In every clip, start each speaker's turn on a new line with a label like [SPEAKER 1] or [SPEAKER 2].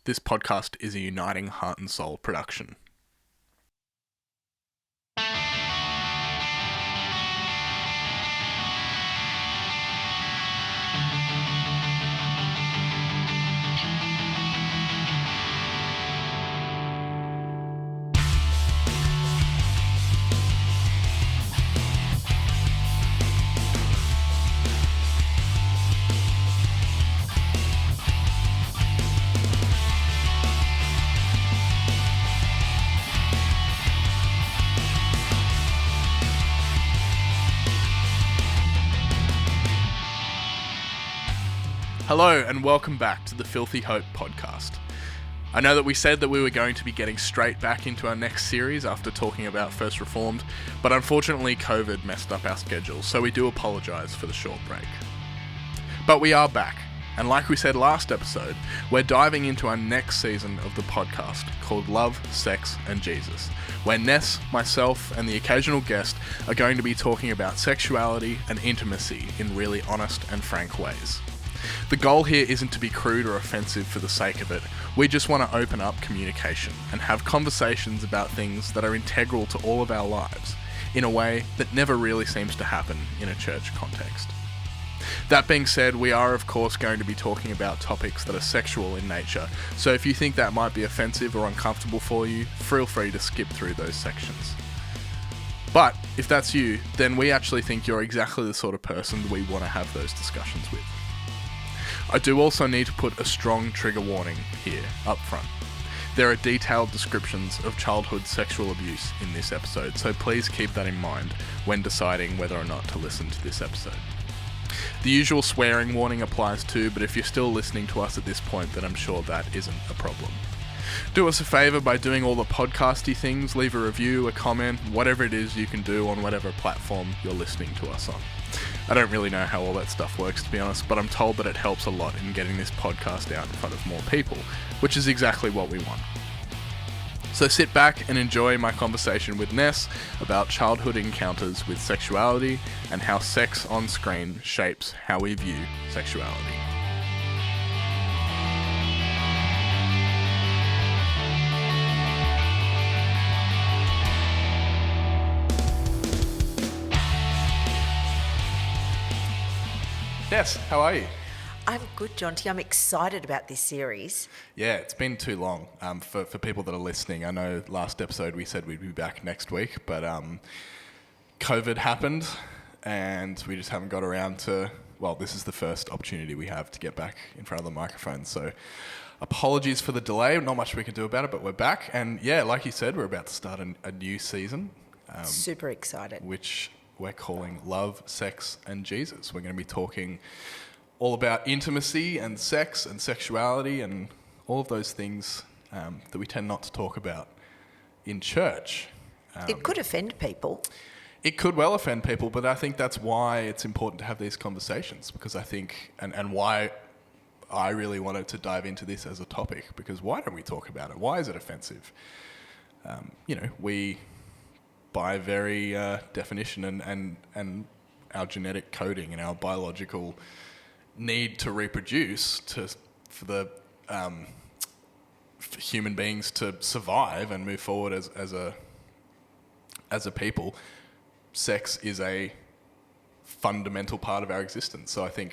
[SPEAKER 1] This podcast is a Uniting Heart and Soul production. Hello and welcome back to the Filthy Hope podcast. I know that we said that we were going to be getting straight back into our next series after talking about First Reformed, but unfortunately COVID messed up our schedule, so we do apologise for the short break. But we are back, and like we said last episode, we're diving into our next season of the podcast called Love, Sex and Jesus, where Ness, myself and the occasional guest are going to be talking about sexuality and intimacy in really honest and frank ways. The goal here isn't to be crude or offensive for the sake of it. We just want to open up communication and have conversations about things that are integral to all of our lives in a way that never really seems to happen in a church context. That being said, we are of course going to be talking about topics that are sexual in nature, so if you think that might be offensive or uncomfortable for you, feel free to skip through those sections. But if that's you, then we actually think you're exactly the sort of person we want to have those discussions with. I do also need to put a strong trigger warning here up front. There are detailed descriptions of childhood sexual abuse in this episode, so please keep that in mind when deciding whether or not to listen to this episode. The usual swearing warning applies too, but if you're still listening to us at this point, then I'm sure that isn't a problem. Do us a favour by doing all the podcasty things, leave a review, a comment, whatever it is you can do on whatever platform you're listening to us on. I don't really know how all that stuff works, to be honest, but I'm told that it helps a lot in getting this podcast out in front of more people, which is exactly what we want. So sit back and enjoy my conversation with Ness about childhood encounters with sexuality and how sex on screen shapes how we view sexuality. Ness, how are you?
[SPEAKER 2] I'm good, Jonty. I'm excited about this series.
[SPEAKER 1] Yeah, it's been too long for people that are listening. I know last episode we said we'd be back next week, but COVID happened and we just haven't got around to, well, this is the first opportunity we have to get back in front of the microphone. So apologies for the delay. Not much we can do about it, but we're back. And yeah, like you said, we're about to start a new season.
[SPEAKER 2] Super excited.
[SPEAKER 1] Which we're calling Love, Sex and Jesus. We're going to be talking all about intimacy and sex and sexuality and all of those things that we tend not to talk about in church.
[SPEAKER 2] It could offend people.
[SPEAKER 1] It could well offend people, but I think that's why it's important to have these conversations, because I think, and why I really wanted to dive into this as a topic, because why don't we talk about it? Why is it offensive? We, by very definition and our genetic coding and our biological need to reproduce for human beings to survive and move forward as a people, sex is a fundamental part of our existence. So I think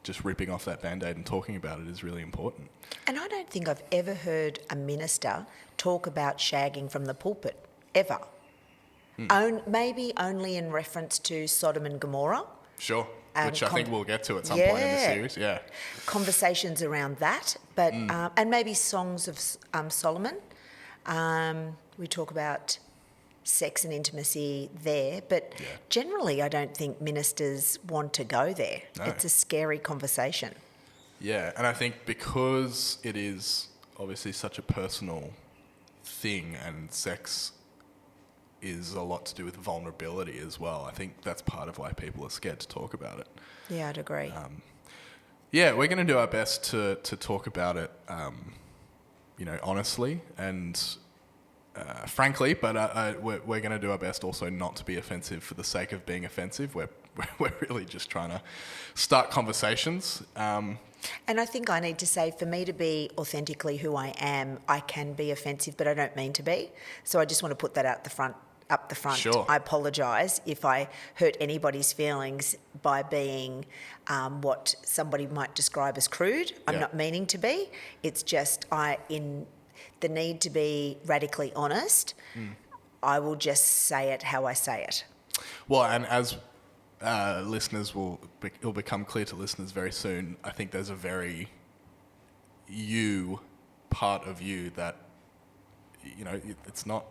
[SPEAKER 1] just ripping off that Band-Aid and talking about it is really important.
[SPEAKER 2] And I don't think I've ever heard a minister talk about shagging from the pulpit, ever. Maybe only in reference to Sodom and Gomorrah.
[SPEAKER 1] Sure, which I think we'll get to at some point in the series, yeah.
[SPEAKER 2] Conversations around that, but and maybe songs of Solomon. We talk about sex and intimacy there, but generally I don't think ministers want to go there. No. It's a scary conversation.
[SPEAKER 1] Yeah, and I think because it is obviously such a personal thing, and sex is a lot to do with vulnerability as well. I think that's part of why people are scared to talk about it.
[SPEAKER 2] Yeah, I'd agree.
[SPEAKER 1] We're going to do our best to talk about it, honestly, and frankly, but we're going to do our best also not to be offensive for the sake of being offensive. We're really just trying to start conversations.
[SPEAKER 2] And I think I need to say, for me to be authentically who I am, I can be offensive, but I don't mean to be. So I just want to put that up the front.
[SPEAKER 1] Sure.
[SPEAKER 2] I apologise if I hurt anybody's feelings by being what somebody might describe as crude. I'm not meaning to be. It's just in the need to be radically honest. I will just say it how I say it.
[SPEAKER 1] Well, and as listeners it'll become clear to listeners very soon, I think there's a very you part of you that, you know, it's not...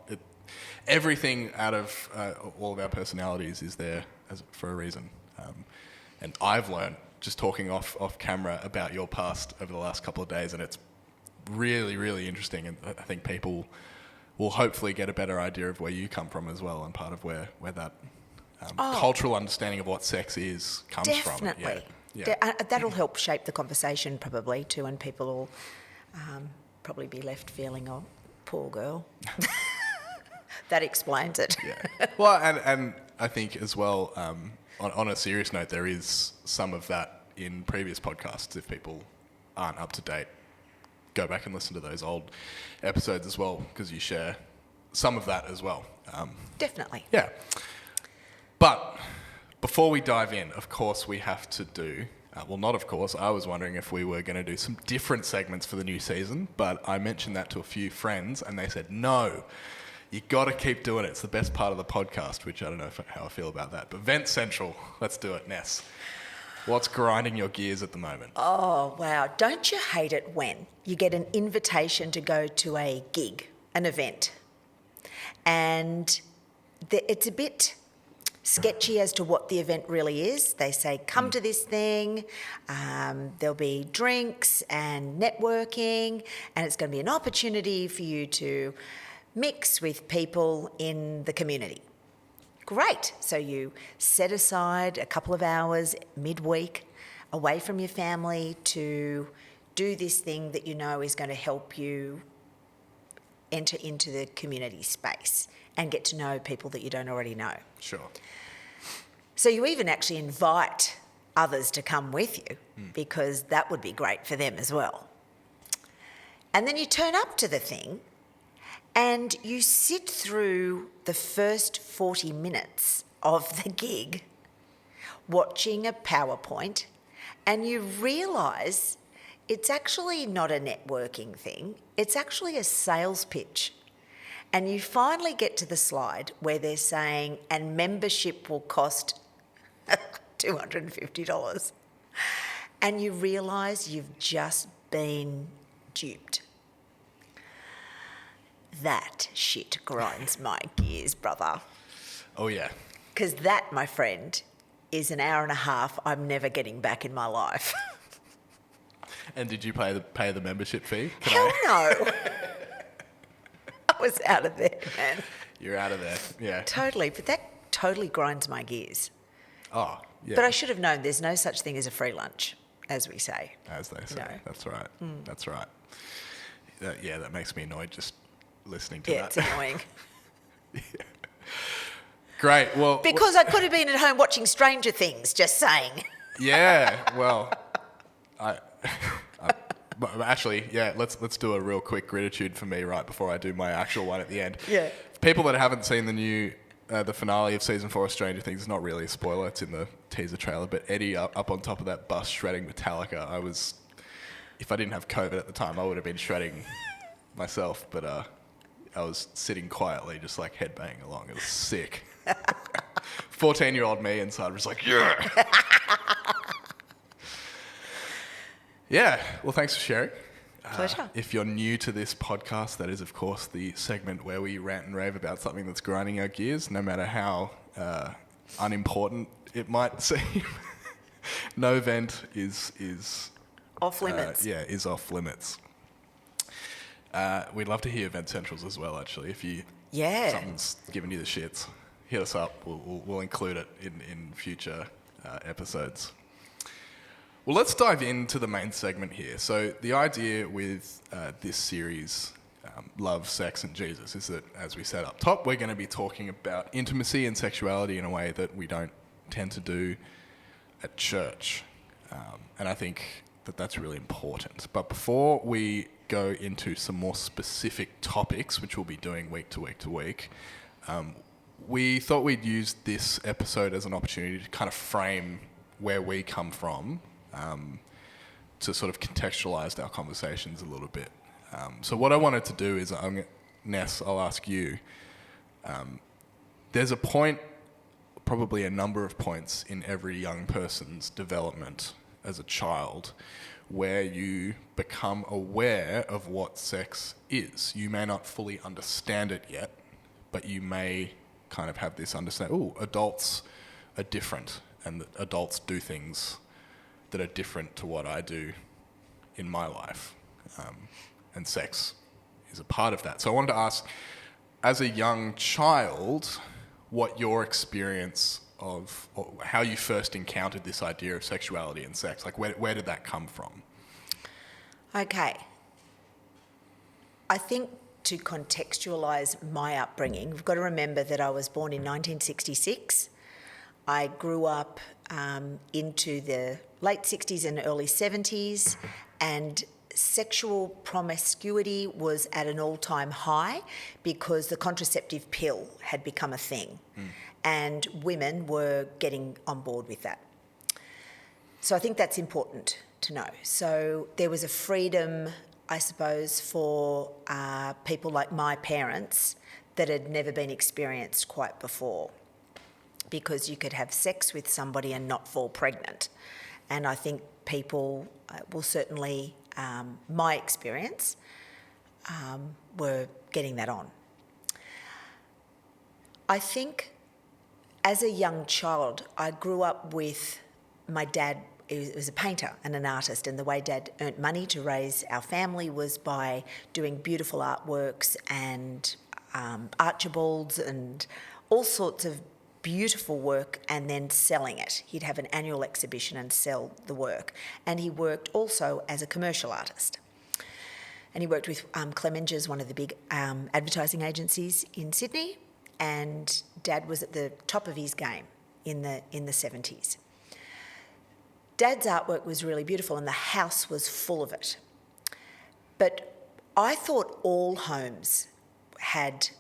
[SPEAKER 1] everything out of all of our personalities is there for a reason. And I've learned, just talking off camera, about your past over the last couple of days, and it's really, really interesting. And I think people will hopefully get a better idea of where you come from as well, and part of where that cultural understanding of what sex is comes from.
[SPEAKER 2] Definitely.
[SPEAKER 1] Yeah.
[SPEAKER 2] That'll help shape the conversation probably too, and people will probably be left feeling, oh, poor girl. That explains it.
[SPEAKER 1] Yeah. Well, and I think as well, on a serious note, there is some of that in previous podcasts. If people aren't up to date, go back and listen to those old episodes as well, because you share some of that as well.
[SPEAKER 2] Definitely.
[SPEAKER 1] Yeah. But before we dive in, of course, we have to do... well, not of course. I was wondering if we were going to do some different segments for the new season, but I mentioned that to a few friends, and they said, no, you got to keep doing it. It's the best part of the podcast, which I don't know how I feel about that. But Vent Central, let's do it. Ness, what's grinding your gears at the moment?
[SPEAKER 2] Oh, wow. Don't you hate it when you get an invitation to go to a gig, an event, and it's a bit sketchy as to what the event really is. They say, come to this thing, there'll be drinks and networking, and it's going to be an opportunity for you to mix with people in the community. Great. So you set aside a couple of hours midweek away from your family to do this thing that you know is going to help you enter into the community space and get to know people that you don't already know.
[SPEAKER 1] Sure.
[SPEAKER 2] So you even actually invite others to come with you because that would be great for them as well. And then you turn up to the thing and you sit through the first 40 minutes of the gig watching a PowerPoint, and you realise it's actually not a networking thing, it's actually a sales pitch. And you finally get to the slide where they're saying, and membership will cost $250. And you realise you've just been duped. That shit grinds my gears, brother.
[SPEAKER 1] Oh, yeah.
[SPEAKER 2] Because that, my friend, is an hour and a half I'm never getting back in my life.
[SPEAKER 1] And did you pay the membership fee?
[SPEAKER 2] Hell no. I was out of there, man.
[SPEAKER 1] You're out of there, yeah.
[SPEAKER 2] Totally, but that totally grinds my gears.
[SPEAKER 1] Oh, yeah.
[SPEAKER 2] But I should have known there's no such thing as a free lunch, as we say.
[SPEAKER 1] As they say.
[SPEAKER 2] No.
[SPEAKER 1] That's right. That's right. That makes me annoyed just listening to
[SPEAKER 2] Yeah,
[SPEAKER 1] that.
[SPEAKER 2] it's annoying.
[SPEAKER 1] Yeah. Great. Well,
[SPEAKER 2] Because I could have been at home watching Stranger Things, just saying.
[SPEAKER 1] yeah. Well, but actually, yeah. Let's do a real quick gratitude for me right before I do my actual one at the end.
[SPEAKER 2] Yeah.
[SPEAKER 1] For people that haven't seen the finale of season 4 of Stranger Things, it's not really a spoiler. It's in the teaser trailer. But Eddie up on top of that bus shredding Metallica. If I didn't have COVID at the time, I would have been shredding myself. But I was sitting quietly, just like headbanging along. It was sick. 14-year-old me inside was like, yeah. Yeah. Well, thanks for sharing.
[SPEAKER 2] Pleasure.
[SPEAKER 1] If you're new to this podcast, that is, of course, the segment where we rant and rave about something that's grinding our gears, no matter how unimportant it might seem. No vent is
[SPEAKER 2] Off limits.
[SPEAKER 1] is off limits. We'd love to hear Vent Centrals as well, actually. If something's giving you the shits, hit us up. We'll include it in future episodes. Well, let's dive into the main segment here. So the idea with this series love, sex, and Jesus is that, as we said up top, we're going to be talking about intimacy and sexuality in a way that we don't tend to do at church. And I think that that's really important. But before we go into some more specific topics, which we'll be doing week to week to week, we thought we'd use this episode as an opportunity to kind of frame where we come from, to sort of contextualise our conversations a little bit. So what I wanted to do is, Ness, I'll ask you, there's a point, probably a number of points in every young person's development as a child where you become aware of what sex is. You may not fully understand it yet, but you may kind of have this understanding, adults are different and that adults do things that are different to what I do in my life. And sex is a part of that. So I wanted to ask, as a young child, what your experience of, or how you first encountered this idea of sexuality and sex, like where did that come from?
[SPEAKER 2] Okay. I think to contextualise my upbringing, we've got to remember that I was born in 1966. I grew up into the late 60s and early 70s, and sexual promiscuity was at an all-time high because the contraceptive pill had become a thing, and women were getting on board with that. So I think that's important to know. So there was a freedom, I suppose, for people like my parents that had never been experienced quite before, because you could have sex with somebody and not fall pregnant. And I think people will certainly, my experience, were getting that on. I think as a young child, I grew up with my dad. He was a painter and an artist, and the way Dad earned money to raise our family was by doing beautiful artworks and Archibalds and all sorts of beautiful work, and then selling it. He'd have an annual exhibition and sell the work. And he worked also as a commercial artist. And he worked with Clemenger's, one of the big advertising agencies in Sydney, and Dad was at the top of his game in the 70s. Dad's artwork was really beautiful and the house was full of it. But I thought all homes had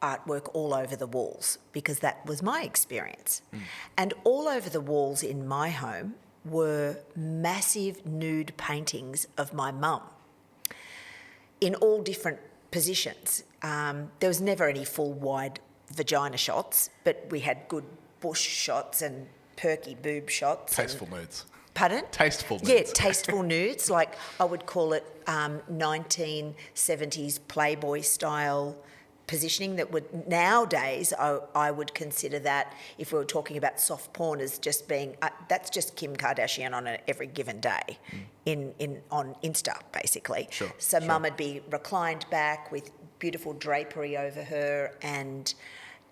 [SPEAKER 2] artwork all over the walls because that was my experience. And all over the walls in my home were massive nude paintings of my mum in all different positions. There was never any full wide vagina shots, but we had good bush shots and perky boob shots.
[SPEAKER 1] Tasteful nudes.
[SPEAKER 2] Pardon?
[SPEAKER 1] Tasteful nudes.
[SPEAKER 2] Yeah, tasteful nudes. Like I would call it 1970s Playboy style positioning that would nowadays I would consider that, if we were talking about soft porn, as just being that's just Kim Kardashian on every given day on Insta basically.
[SPEAKER 1] Sure.
[SPEAKER 2] So Mum would be reclined back with beautiful drapery over her, and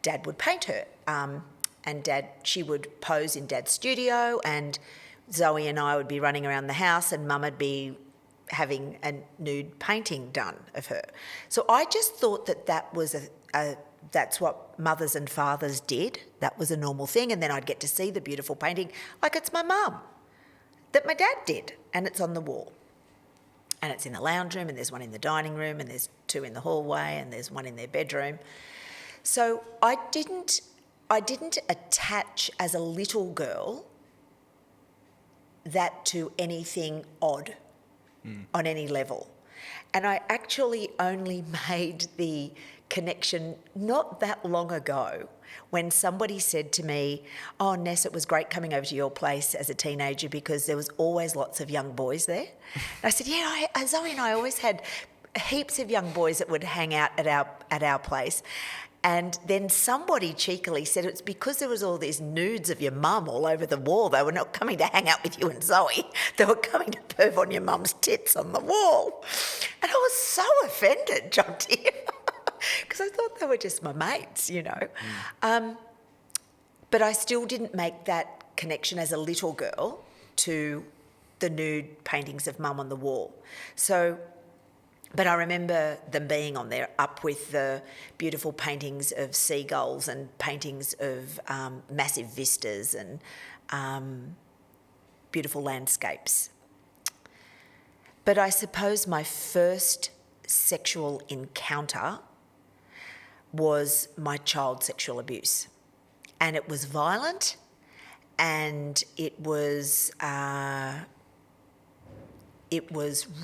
[SPEAKER 2] Dad would paint her. And she would pose in Dad's studio, and Zoe and I would be running around the house, and Mum would be having a nude painting done of her. So I just thought that was that's what mothers and fathers did. That was a normal thing. And then I'd get to see the beautiful painting, like it's my mum, that my dad did, and it's on the wall. And it's in the lounge room, and there's one in the dining room, and there's two in the hallway, and there's one in their bedroom. So I didn't attach as a little girl that to anything odd on any level. And I actually only made the connection not that long ago when somebody said to me, "Oh, Ness, it was great coming over to your place as a teenager because there was always lots of young boys there." And I said, "Yeah, Zoe and I always had heaps of young boys that would hang out at our place." And then somebody cheekily said it's because there was all these nudes of your mum all over the wall. They were not coming to hang out with you and Zoe. They were coming to perv on your mum's tits on the wall. And I was so offended, Jonty, because I thought they were just my mates, you know. But I still didn't make that connection as a little girl to the nude paintings of Mum on the wall. So But I remember them being on there, up with the beautiful paintings of seagulls and paintings of massive vistas and beautiful landscapes. But I suppose my first sexual encounter was my child sexual abuse. And it was violent, and it was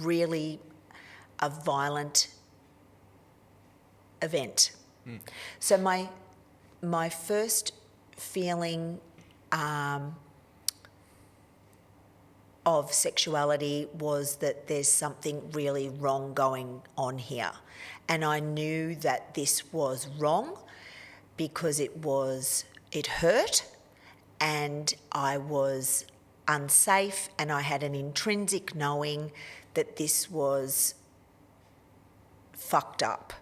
[SPEAKER 2] really a violent event. So my first feeling of sexuality was that there's something really wrong going on here. And I knew that this was wrong because it hurt, and I was unsafe, and I had an intrinsic knowing that this was fucked up.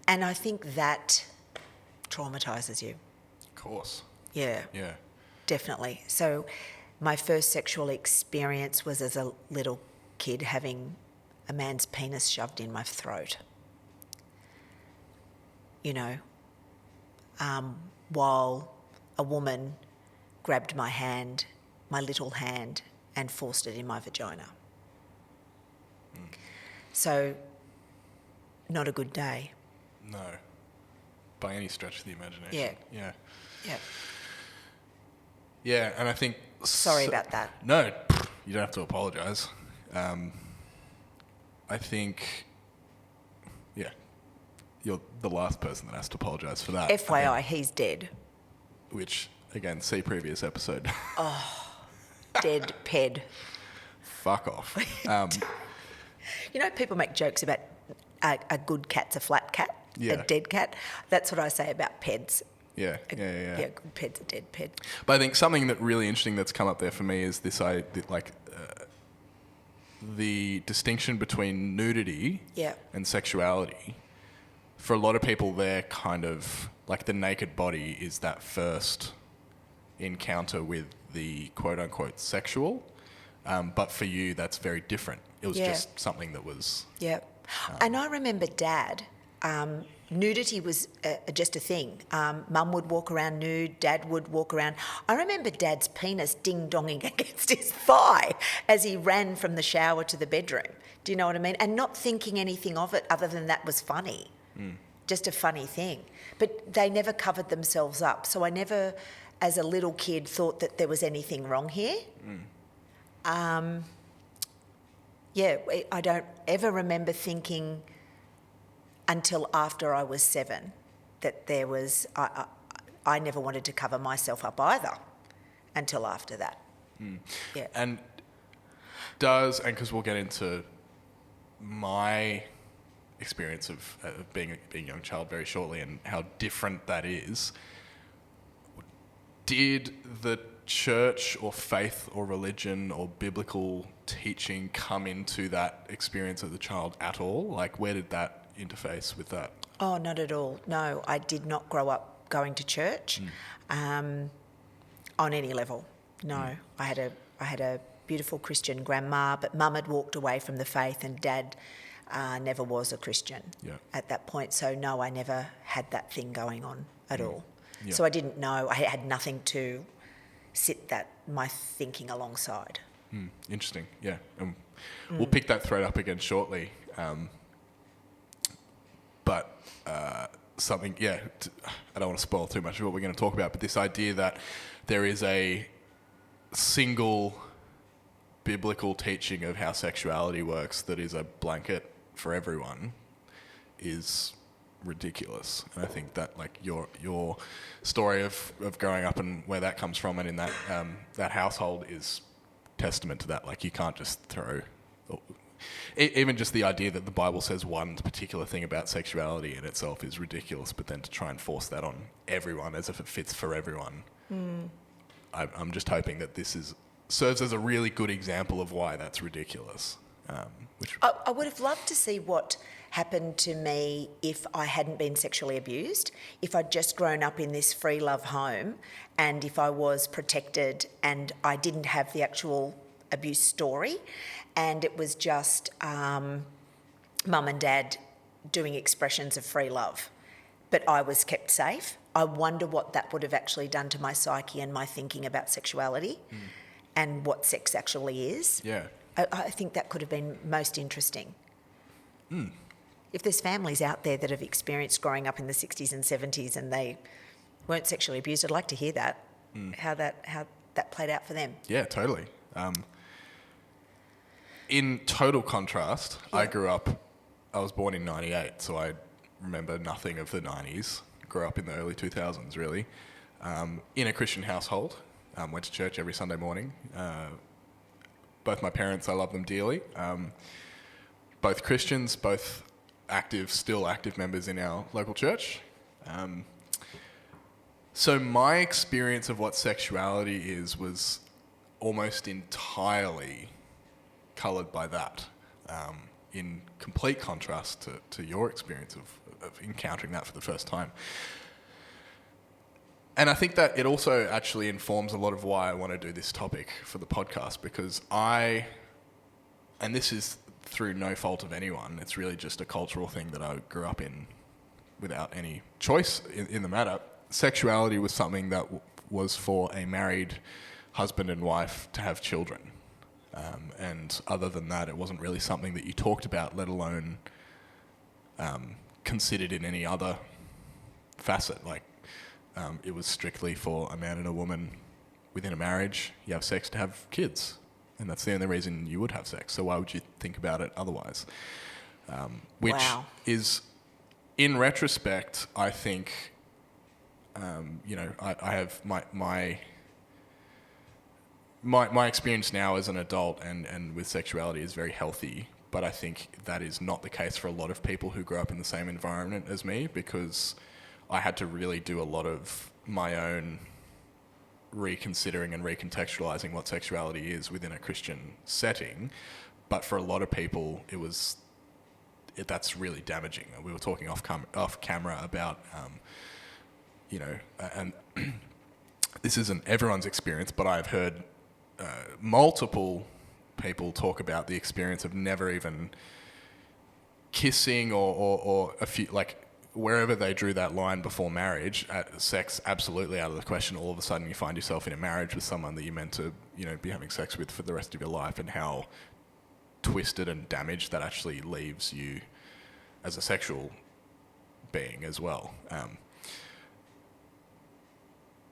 [SPEAKER 2] And I think that traumatises you.
[SPEAKER 1] Of course.
[SPEAKER 2] Yeah.
[SPEAKER 1] Yeah.
[SPEAKER 2] Definitely. So my first sexual experience was as a little kid having a man's penis shoved in my throat. You know, while a woman grabbed my hand, my little hand, and forced it in my vagina. So, not a good day.
[SPEAKER 1] No. By any stretch of the imagination.
[SPEAKER 2] Yeah.
[SPEAKER 1] Yeah.
[SPEAKER 2] Yeah.
[SPEAKER 1] Yeah, and I think...
[SPEAKER 2] Sorry about that.
[SPEAKER 1] No, you don't have to apologise. I think... Yeah. You're the last person that has to apologise for that.
[SPEAKER 2] FYI, he's dead.
[SPEAKER 1] Which, again, see previous episode.
[SPEAKER 2] Dead ped.
[SPEAKER 1] Fuck off.
[SPEAKER 2] You know, people make jokes about a good cat's a flat cat,
[SPEAKER 1] Yeah.
[SPEAKER 2] a dead cat. That's what I say about peds.
[SPEAKER 1] Yeah.
[SPEAKER 2] Yeah, good ped's a dead ped.
[SPEAKER 1] But I think something that really interesting that's come up there for me is this, the distinction between nudity
[SPEAKER 2] Yeah.
[SPEAKER 1] and sexuality. For a lot of people, they're kind of like the naked body is that first encounter with the quote-unquote sexual. But for you, that's very different. It was just something that was...
[SPEAKER 2] Yeah. And I remember Dad, nudity was just a thing. Mum would walk around nude, Dad would walk around. I remember Dad's penis ding-donging against his thigh as he ran from the shower to the bedroom. Do you know what I mean? And not thinking anything of it other than that was funny. Just a funny thing. But they never covered themselves up. So I never, as a little kid, thought that there was anything wrong here. I don't ever remember thinking until after I was 7 that there was... I never wanted to cover myself up either until after that. Yeah.
[SPEAKER 1] And because we'll get into my experience of being a young child very shortly and how different that is, did the church or faith or religion or biblical teaching come into that experience as a child at all? Like, where did that interface with that?
[SPEAKER 2] Oh, not at all. No, I did not grow up going to church on any level. No, I had a beautiful Christian grandma, but Mum had walked away from the faith, and Dad never was a Christian at that point. So no, I never had that thing going on at all. Yeah. So I didn't know. I had nothing to sit my thinking alongside.
[SPEAKER 1] Interesting, yeah. We'll pick that thread up again shortly. But something, I don't want to spoil too much of what we're going to talk about, but this idea that there is a single biblical teaching of how sexuality works that is a blanket for everyone is ridiculous. And I think that like your story of growing up and where that comes from and in that that household is testament to that. Like, you can't just throw... Even just the idea that the Bible says one particular thing about sexuality in itself is ridiculous, but then to try and force that on everyone as if it fits for everyone. I'm just hoping that this serves as a really good example of why that's ridiculous. Which
[SPEAKER 2] I would have loved to see what happened to me if I hadn't been sexually abused, if I'd just grown up in this free love home, and if I was protected and I didn't have the actual abuse story, and it was just mum and dad doing expressions of free love, but I was kept safe. I wonder what that would have actually done to my psyche and my thinking about sexuality and what sex actually is.
[SPEAKER 1] Yeah.
[SPEAKER 2] I think that could have been most interesting. If there's families out there that have experienced growing up in the 60s and 70s and they weren't sexually abused, I'd like to hear that, how that played out for them.
[SPEAKER 1] Yeah, totally. In total contrast, I was born in 98, so I remember nothing of the 90s. Grew up in the early 2000s, really. In a Christian household. Went to church every Sunday morning. Both my parents, I love them dearly. Both Christians, both still active members in our local church. So my experience of what sexuality is was almost entirely coloured by that, in complete contrast to your experience of encountering that for the first time. And I think that it also actually informs a lot of why I want to do this topic for the podcast, because and this is through no fault of anyone, it's really just a cultural thing that I grew up in without any choice in the matter. Sexuality was something that was for a married husband and wife to have children. And other than that, it wasn't really something that you talked about, let alone considered in any other facet. Like, it was strictly for a man and a woman within a marriage. You have sex to have kids, and that's the only reason you would have sex. So why would you think about it otherwise? Which is, in retrospect, I think, I have my experience now as an adult and with sexuality is very healthy, but I think that is not the case for a lot of people who grew up in the same environment as me, because I had to really do a lot of my own reconsidering and recontextualizing what sexuality is within a Christian setting. But for a lot of people, that's really damaging. We were talking off camera about, and this isn't everyone's experience, but I've heard multiple people talk about the experience of never even kissing or a few, like, wherever they drew that line before marriage, sex absolutely out of the question. All of a sudden you find yourself in a marriage with someone that you're meant to, be having sex with for the rest of your life, and how twisted and damaged that actually leaves you as a sexual being as well.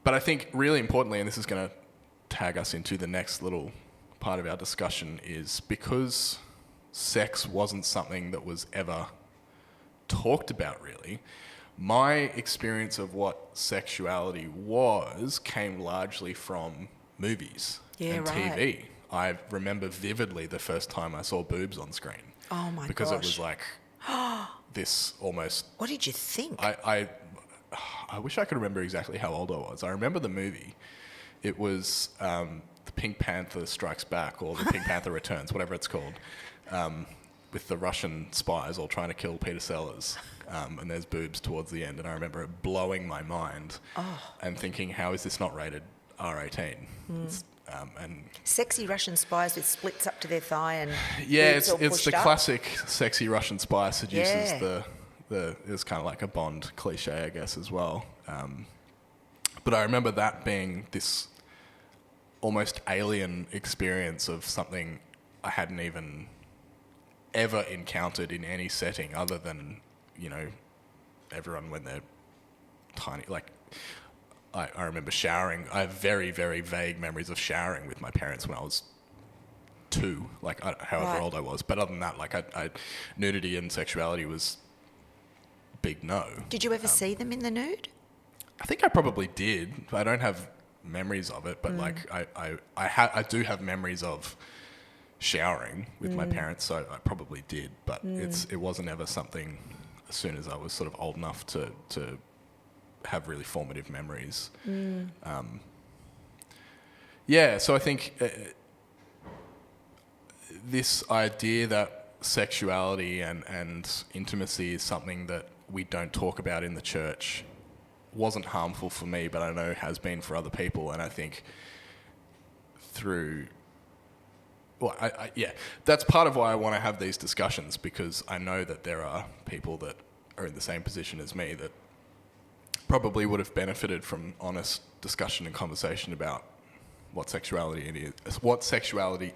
[SPEAKER 1] But I think really importantly, and this is going to tag us into the next little part of our discussion, is because sex wasn't something that was ever talked about really, my experience of what sexuality came largely from movies and TV. I remember vividly the first time I saw boobs on screen.
[SPEAKER 2] Oh my
[SPEAKER 1] because
[SPEAKER 2] gosh.
[SPEAKER 1] It was like this almost...
[SPEAKER 2] What did you think?
[SPEAKER 1] I wish I could remember exactly how old I was. I remember the movie. It was the Pink Panther Strikes Back, or the Pink Panther Returns, whatever it's called. With the Russian spies all trying to kill Peter Sellers, and there's boobs towards the end, and I remember it blowing my mind and thinking, how is this not rated R18? And
[SPEAKER 2] sexy Russian spies with splits up to their thigh and
[SPEAKER 1] it's the
[SPEAKER 2] up.
[SPEAKER 1] classic sexy Russian spy seduces it's kind of like a Bond cliche, I guess, as well. But I remember that being this almost alien experience of something I hadn't even ever encountered in any setting other than, everyone when they're tiny. Like, I remember showering. I have very, very vague memories of showering with my parents when I was 2, like however old I was. But other than that, like nudity and sexuality was big no.
[SPEAKER 2] Did you ever see them in the nude?
[SPEAKER 1] I think I probably did. I don't have memories of it, but like I do have memories of showering with my parents, so I probably did, but it wasn't ever something as soon as I was sort of old enough to have really formative memories. So I think this idea that sexuality and intimacy is something that we don't talk about in the church wasn't harmful for me, but I know has been for other people. And I think that's part of why I want to have these discussions, because I know that there are people that are in the same position as me that probably would have benefited from honest discussion and conversation about what sexuality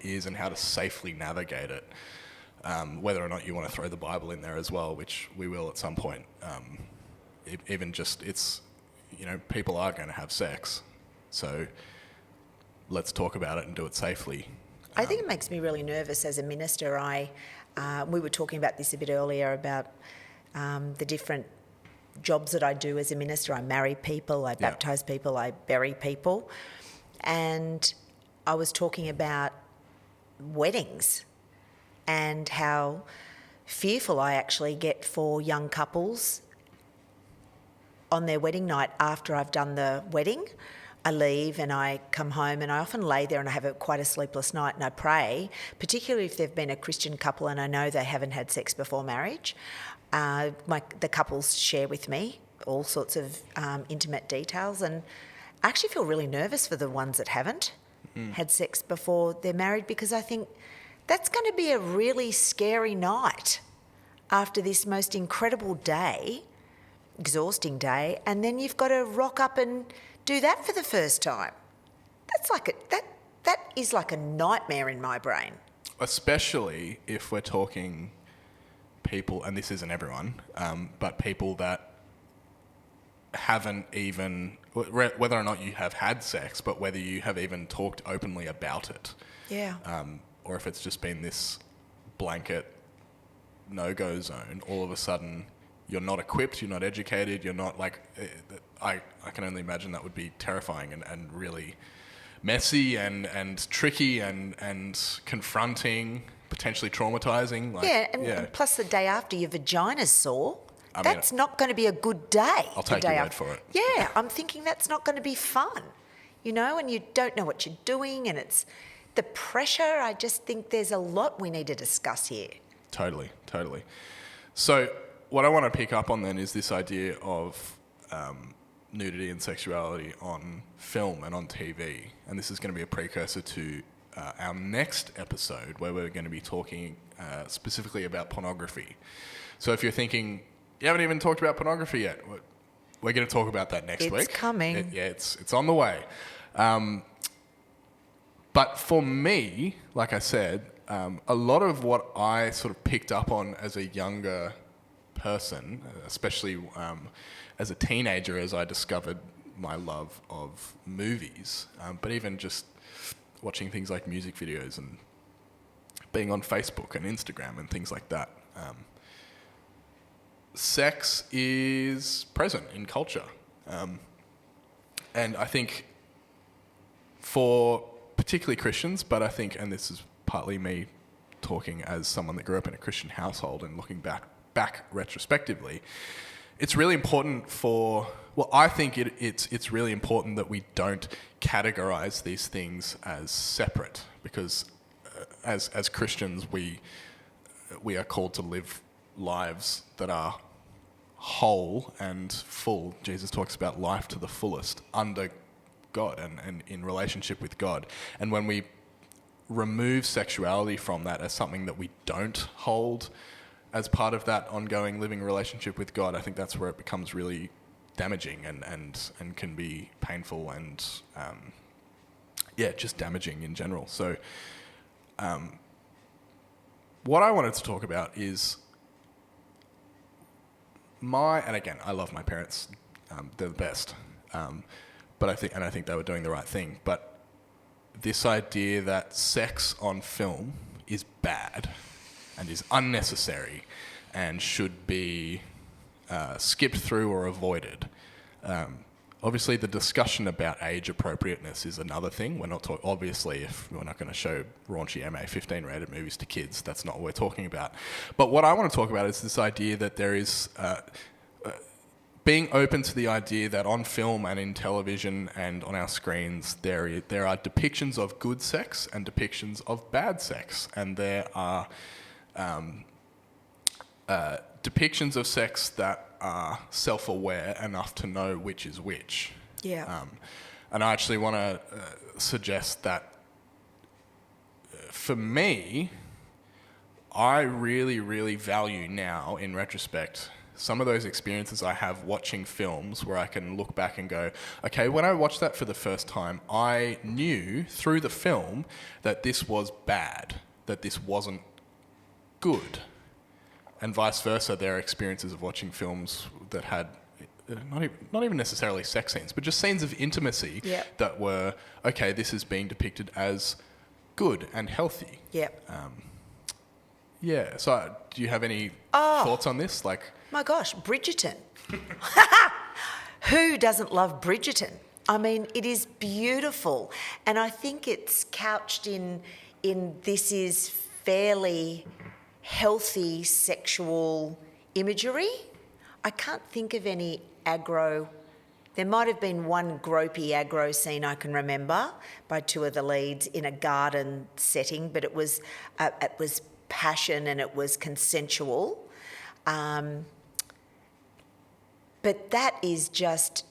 [SPEAKER 1] is and how to safely navigate it. Whether or not you want to throw the Bible in there as well, which we will at some point. People are going to have sex, so let's talk about it and do it safely.
[SPEAKER 2] I think it makes me really nervous as a minister. We were talking about this a bit earlier about the different jobs that I do as a minister. I marry people, I baptise people, I bury people. And I was talking about weddings and how fearful I actually get for young couples on their wedding night after I've done the wedding. I leave and I come home and I often lay there and I have quite a sleepless night and I pray, particularly if they've been a Christian couple and I know they haven't had sex before marriage. The couples share with me all sorts of intimate details, and I actually feel really nervous for the ones that haven't had sex before they're married, because I think that's going to be a really scary night after this most incredible day, exhausting day, and then you've got to rock up and do that for the first time. That is like a nightmare in my brain.
[SPEAKER 1] Especially if we're talking people, and this isn't everyone, but people that haven't even, whether or not you have had sex, but whether you have even talked openly about it.
[SPEAKER 2] Yeah.
[SPEAKER 1] Or if it's just been this blanket no-go zone, all of a sudden you're not equipped, you're not educated, you're not like... I can only imagine that would be terrifying and really messy and tricky and confronting, potentially traumatising.
[SPEAKER 2] And plus the day after your vagina's sore, that's not going to be a good day.
[SPEAKER 1] I'll take your word for it.
[SPEAKER 2] Yeah, I'm thinking that's not going to be fun, and you don't know what you're doing, and it's the pressure. I just think there's a lot we need to discuss here. Totally.
[SPEAKER 1] So what I want to pick up on then is this idea of nudity and sexuality on film and on TV. And this is going to be a precursor to our next episode, where we're going to be talking specifically about pornography. So if you're thinking, you haven't even talked about pornography yet, we're going to talk about that next week.
[SPEAKER 2] It's coming.
[SPEAKER 1] It's on the way. But for me, like I said, a lot of what I sort of picked up on as a younger person, especially as a teenager, as I discovered my love of movies, but even just watching things like music videos and being on Facebook and Instagram and things like that. Sex is present in culture. And I think for particularly Christians, but I think, and this is partly me talking as someone that grew up in a Christian household and looking back retrospectively, it's really important I think it's really important that we don't categorize these things as separate, because as Christians, we are called to live lives that are whole and full. Jesus talks about life to the fullest under God and in relationship with God. And when we remove sexuality from that as something that we don't hold as part of that ongoing living relationship with God, I think that's where it becomes really damaging and can be painful and just damaging in general. So what I wanted to talk about is and again, I love my parents, they're the best, but I think they were doing the right thing, but this idea that sex on film is bad and is unnecessary and should be skipped through or avoided. Obviously, the discussion about age appropriateness is another thing. We're not obviously, if we're not going to show raunchy MA-15 rated movies to kids, that's not what we're talking about. But what I want to talk about is this idea that there is being open to the idea that on film and in television and on our screens, there are depictions of good sex and depictions of bad sex, and there are depictions of sex that are self-aware enough to know which is which.
[SPEAKER 2] Yeah.
[SPEAKER 1] And I actually want to suggest that for me, I really, really value now, in retrospect, some of those experiences I have watching films where I can look back and go, okay, when I watched that for the first time, I knew through the film that this was bad, that this wasn't good. And vice versa, there are experiences of watching films that had not even necessarily sex scenes, but just scenes of intimacy that were, okay, this is being depicted as good and healthy.
[SPEAKER 2] Yep.
[SPEAKER 1] Yeah. So do you have any thoughts on this? Like,
[SPEAKER 2] my gosh, Bridgerton. Who doesn't love Bridgerton? I mean, it is beautiful. And I think it's couched in this is fairly healthy sexual imagery. I can't think of any aggro. There might have been one gropey aggro scene I can remember by two of the leads in a garden setting, but it was passion and it was consensual. But that is just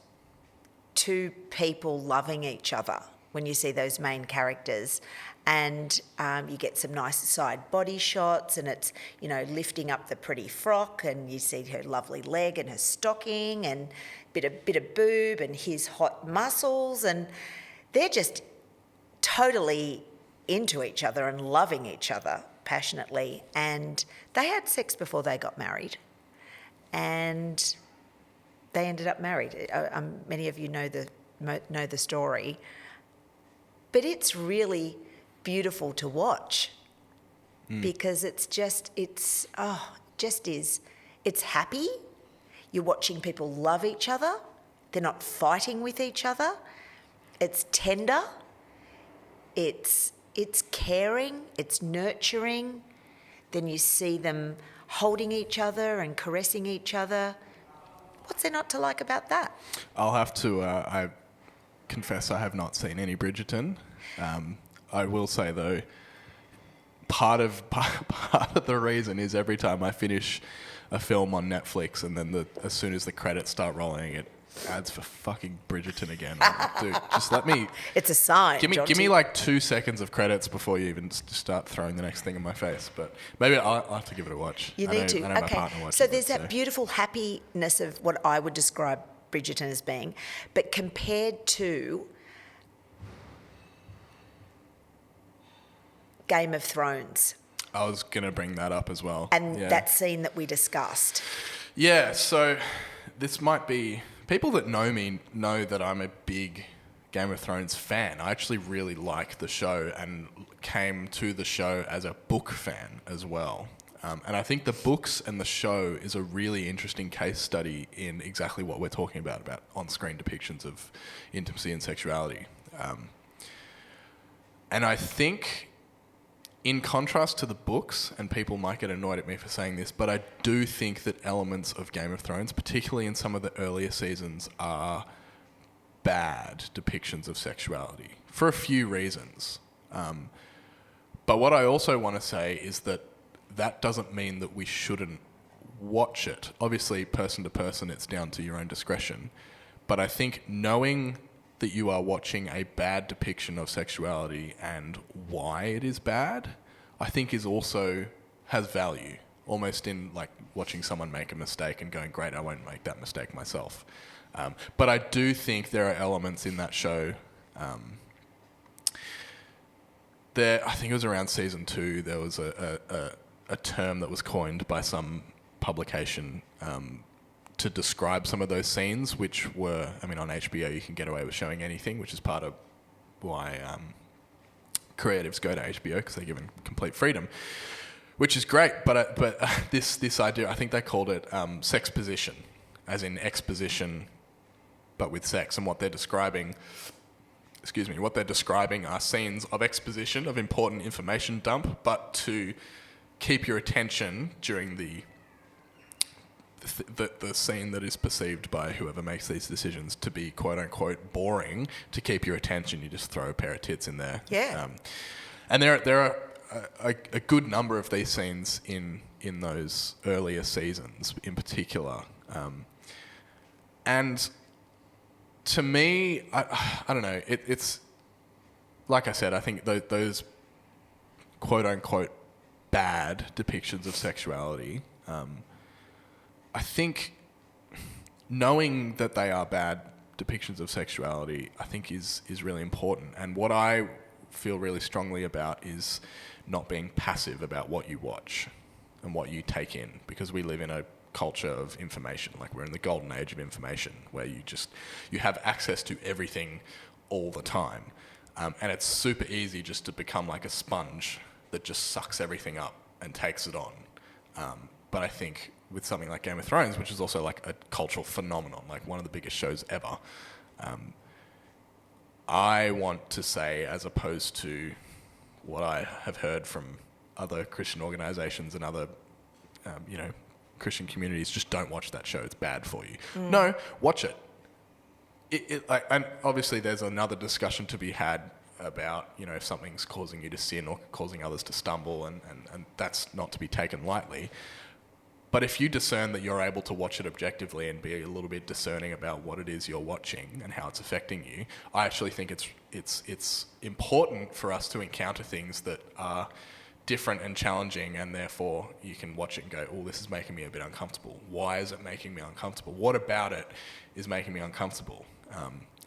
[SPEAKER 2] two people loving each other when you see those main characters. And you get some nice side body shots, and it's, lifting up the pretty frock, and you see her lovely leg and her stocking and bit of boob and his hot muscles, and they're just totally into each other and loving each other passionately. And they had sex before they got married, and they ended up married. Many of you know the story, but it's really beautiful to watch because it's happy. You're watching people love each other. They're not fighting with each other. It's tender. It's caring. It's nurturing. Then you see them holding each other and caressing each other. What's there not to like about that?
[SPEAKER 1] I'll have to, I confess I have not seen any Bridgerton. I will say though, part of the reason is every time I finish a film on Netflix and then as soon as the credits start rolling, it adds for fucking Bridgerton again. I'm like, dude, just let me.
[SPEAKER 2] It's a sign.
[SPEAKER 1] Give me like 2 seconds of credits before you even start throwing the next thing in my face. But maybe I'll have to give it a watch.
[SPEAKER 2] You need to.
[SPEAKER 1] I know
[SPEAKER 2] Okay.
[SPEAKER 1] my partner watches
[SPEAKER 2] so there's
[SPEAKER 1] it,
[SPEAKER 2] that beautiful happiness of what I would describe Bridgerton as being, but compared to Game of Thrones.
[SPEAKER 1] I was going to bring that up as well.
[SPEAKER 2] And that scene that we discussed.
[SPEAKER 1] Yeah, so this might be... People that know me know that I'm a big Game of Thrones fan. I actually really like the show and came to the show as a book fan as well. And I think the books and the show is a really interesting case study in exactly what we're talking about on-screen depictions of intimacy and sexuality. And I think... in contrast to the books, and people might get annoyed at me for saying this, but I do think that elements of Game of Thrones, particularly in some of the earlier seasons, are bad depictions of sexuality for a few reasons. But what I also want to say is that doesn't mean that we shouldn't watch it. Obviously, person to person, it's down to your own discretion. But I think knowing that you are watching a bad depiction of sexuality and why it is bad, I think has value, almost in like watching someone make a mistake and going, great, I won't make that mistake myself. But I do think there are elements in that show. I think it was around season 2, there was a term that was coined by some publication to describe some of those scenes, which were, on HBO you can get away with showing anything, which is part of why creatives go to HBO, because they're given complete freedom, which is great. But this idea, I think they called it sex position, as in exposition, but with sex. And what they're describing are scenes of exposition, of important information dump, but to keep your attention during the the scene that is perceived by whoever makes these decisions to be quote unquote boring to keep your attention. You just throw a pair of tits in there.
[SPEAKER 2] Yeah.
[SPEAKER 1] And there are a good number of these scenes in those earlier seasons in particular. And to me, I don't know, it's like I said, I think those quote unquote bad depictions of sexuality, I think knowing that they are bad depictions of sexuality, I think is really important. And what I feel really strongly about is not being passive about what you watch and what you take in, because we live in a culture of information. Like, we're in the golden age of information where you have access to everything all the time. And it's super easy just to become like a sponge that just sucks everything up and takes it on. But I think with something like Game of Thrones, which is also like a cultural phenomenon, like one of the biggest shows ever, I want to say, as opposed to what I have heard from other Christian organisations and other, Christian communities, just don't watch that show, it's bad for you. No, watch it. And obviously there's another discussion to be had about, if something's causing you to sin or causing others to stumble, and that's not to be taken lightly. But if you discern that you're able to watch it objectively and be a little bit discerning about what it is you're watching and how it's affecting you, I actually think it's important for us to encounter things that are different and challenging, and therefore you can watch it and go, oh, this is making me a bit uncomfortable. Why is it making me uncomfortable? What about it is making me uncomfortable?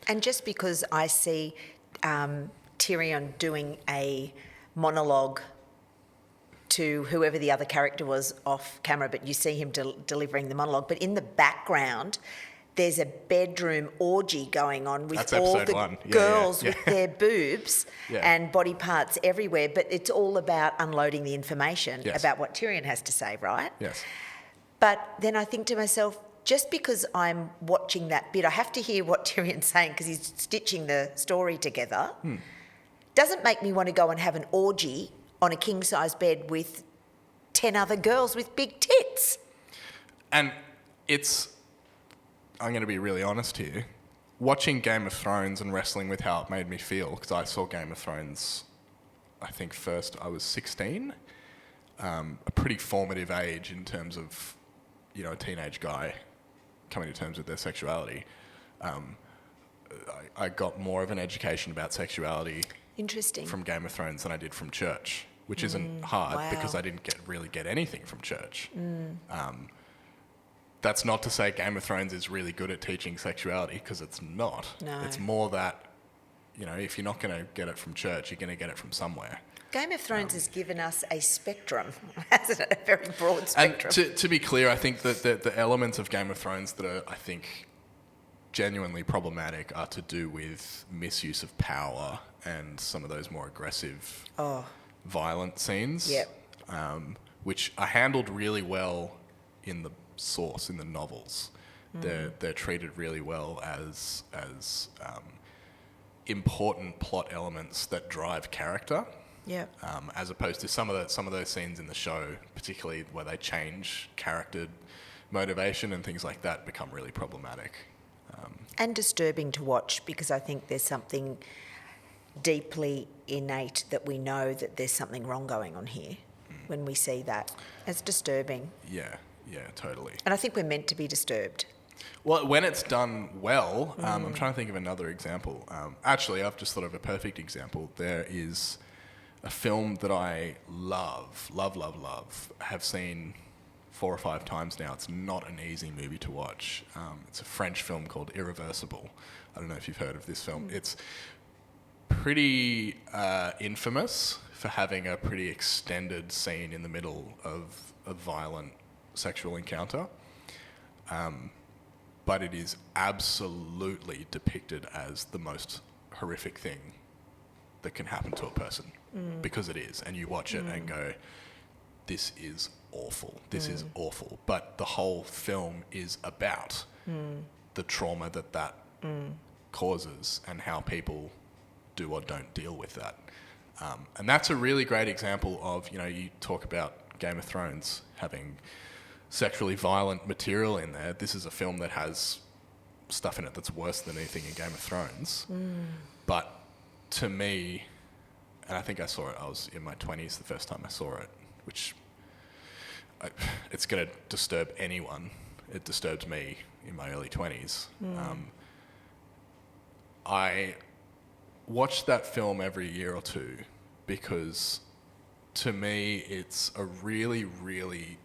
[SPEAKER 2] And just because I see Tyrion doing a monologue to whoever the other character was off camera, but you see him delivering the monologue, but in the background there's a bedroom orgy going on with all the girls with their boobs and body parts everywhere, but it's all about unloading the information about what Tyrion has to say, right?
[SPEAKER 1] Yes.
[SPEAKER 2] But then I think to myself, just because I'm watching that bit, I have to hear what Tyrion's saying because he's stitching the story together, doesn't make me want to go and have an orgy on a king-size bed with 10 other girls with big tits.
[SPEAKER 1] And I'm going to be really honest here, watching Game of Thrones and wrestling with how it made me feel, because I saw Game of Thrones, I think first I was 16, a pretty formative age in terms of, a teenage guy coming to terms with their sexuality. I got more of an education about sexuality from Game of Thrones than I did from church, which isn't hard because I didn't really get anything from church. That's not to say Game of Thrones is really good at teaching sexuality, because it's not.
[SPEAKER 2] No.
[SPEAKER 1] It's more that, if you're not going to get it from church, you're going to get it from somewhere.
[SPEAKER 2] Game of Thrones has given us a spectrum, hasn't it? A very broad spectrum.
[SPEAKER 1] And to be clear, I think that the elements of Game of Thrones that are, I think, genuinely problematic are to do with misuse of power and some of those more aggressive, violent scenes, which are handled really well in the source, in the novels. They're treated really well as important plot elements that drive character. As opposed to some of those scenes in the show, particularly where they change character motivation and things like that, become really problematic.
[SPEAKER 2] And disturbing to watch, because I think there's something deeply innate that we know that there's something wrong going on here when we see that. It's disturbing. Yeah, totally. And I think we're meant to be disturbed.
[SPEAKER 1] Well, when it's done well, I'm trying to think of another example. Actually, I've just thought of a perfect example. There is a film that I love, have seen 4 or 5 times now. It's not an easy movie to watch. It's a French film called Irreversible. I don't know if you've heard of this film. It's pretty infamous for having a pretty extended scene in the middle of a violent sexual encounter. But it is absolutely depicted as the most horrific thing that can happen to a person, because it is. And you watch it and go, this is awful. This is awful. But the whole film is about the trauma that causes and how people do or don't deal with that. And that's a really great example of, you talk about Game of Thrones having sexually violent material in there. This is a film that has stuff in it that's worse than anything in Game of Thrones. But to me, and I think I saw it, I was in my 20s the first time I saw it, which it's going to disturb anyone. It disturbed me in my early 20s. I watched that film every year or two because to me it's a really, really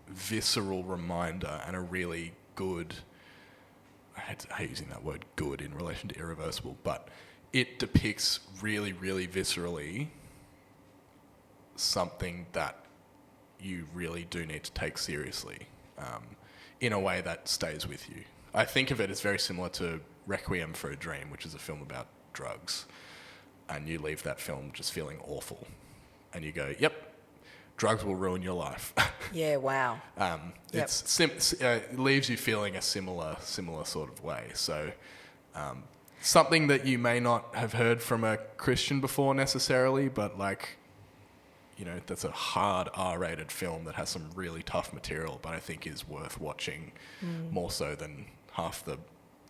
[SPEAKER 1] visceral reminder and a really good, I hate using that word good in relation to Irreversible, but it depicts really, really viscerally something that you really do need to take seriously in a way that stays with you. I think of it as very similar to Requiem for a Dream, which is a film about drugs, and you leave that film just feeling awful, and you go, yep, drugs will ruin your life.
[SPEAKER 2] Yeah, wow. Yep.
[SPEAKER 1] It leaves you feeling a similar sort of way. So something that you may not have heard from a Christian before necessarily, but like, you know, that's a hard R-rated film that has some really tough material, but I think is worth watching more so than half the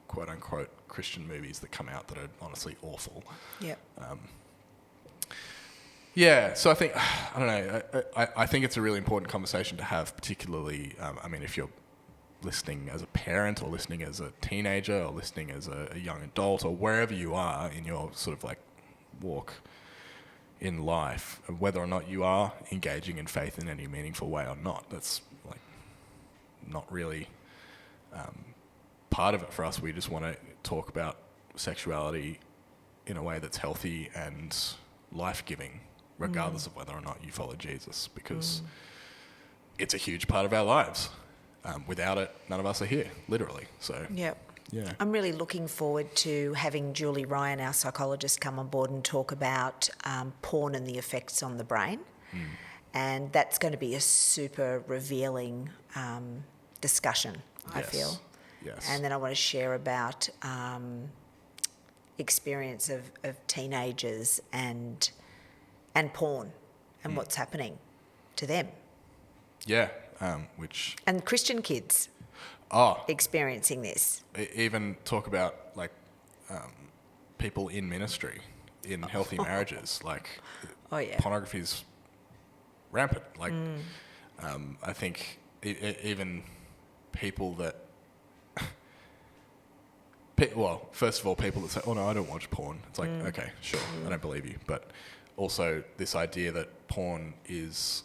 [SPEAKER 1] quote-unquote Christian movies that come out that are honestly awful.
[SPEAKER 2] Yep.
[SPEAKER 1] Yeah, so I think, I don't know, I think it's a really important conversation to have, particularly, I mean, if you're listening as a parent or listening as a teenager or listening as a young adult or wherever you are in your sort of like walk in life, whether or not you are engaging in faith in any meaningful way or not, that's like not really part of it for us. We just want to talk about sexuality in a way that's healthy and life-giving, regardless of whether or not you follow Jesus, because it's a huge part of our lives. Without it, none of us are here, literally. So,
[SPEAKER 2] yep.
[SPEAKER 1] Yeah.
[SPEAKER 2] I'm really looking forward to having Julie Ryan, our psychologist, come on board and talk about porn and the effects on the brain. And that's going to be a super revealing discussion, I feel.
[SPEAKER 1] Yes.
[SPEAKER 2] And then I want to share about experience of teenagers and porn and what's happening to them.
[SPEAKER 1] Yeah,
[SPEAKER 2] and Christian kids experiencing this.
[SPEAKER 1] Even talk about like people in ministry, in healthy marriages, like pornography's rampant. Like I think even people that well, first of all, people that say, oh no, I don't watch porn. It's like, okay, sure, I don't believe you. But also this idea that porn is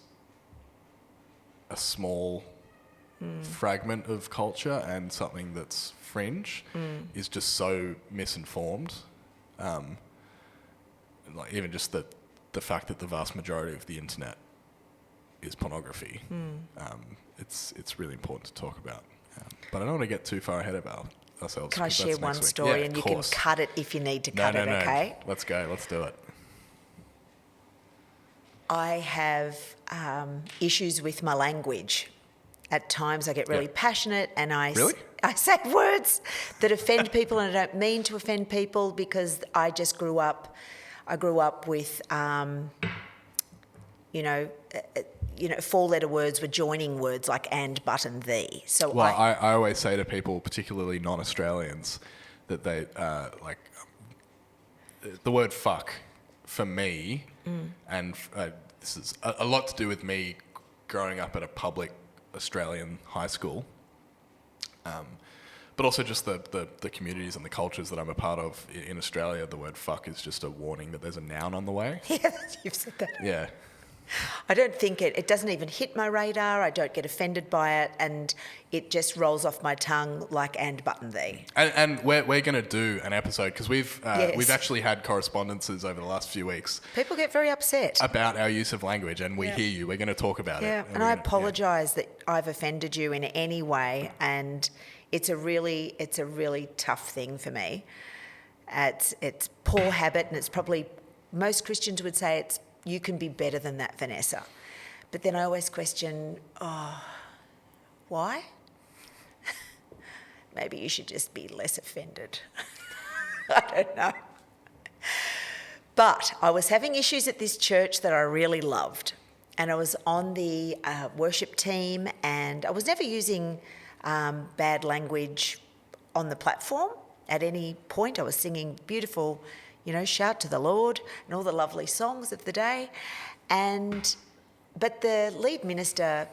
[SPEAKER 1] a small fragment of culture and something that's fringe is just so misinformed. Like even just the fact that the vast majority of the internet is pornography. It's really important to talk about. But I don't want to get too far ahead of ourselves.
[SPEAKER 2] Can I share one story and you can cut it if you need to cut it, okay?
[SPEAKER 1] Let's go. Let's do it.
[SPEAKER 2] I have issues with my language. At times I get really passionate and I say words that offend people, and I don't mean to offend people because I grew up with, four-letter words were joining words like and, but, and thee. So
[SPEAKER 1] I always say to people, particularly non-Australians, that they the word fuck for me, and this is a lot to do with me growing up at a public Australian high school, but also just the communities and the cultures that I'm a part of in Australia. The word fuck is just a warning that there's a noun on the way.
[SPEAKER 2] Yeah, you've said that.
[SPEAKER 1] Yeah.
[SPEAKER 2] I don't think it doesn't even hit my radar. I don't get offended by it, and it just rolls off my tongue like and, but, and thee.
[SPEAKER 1] And we're going to do an episode because we've actually had correspondences over the last few weeks.
[SPEAKER 2] People get very upset
[SPEAKER 1] about our use of language, and we hear you. We're going to talk about it.
[SPEAKER 2] Yeah, and I apologise that I've offended you in any way, and it's a really tough thing for me. It's poor habit, and it's probably most Christians would say you can be better than that, Vanessa. But then I always question, why? Maybe you should just be less offended. I don't know. But I was having issues at this church that I really loved. and I was on the worship team, and I was never using bad language on the platform at any point. I was singing beautiful, Shout to the Lord and all the lovely songs of the day. But the lead minister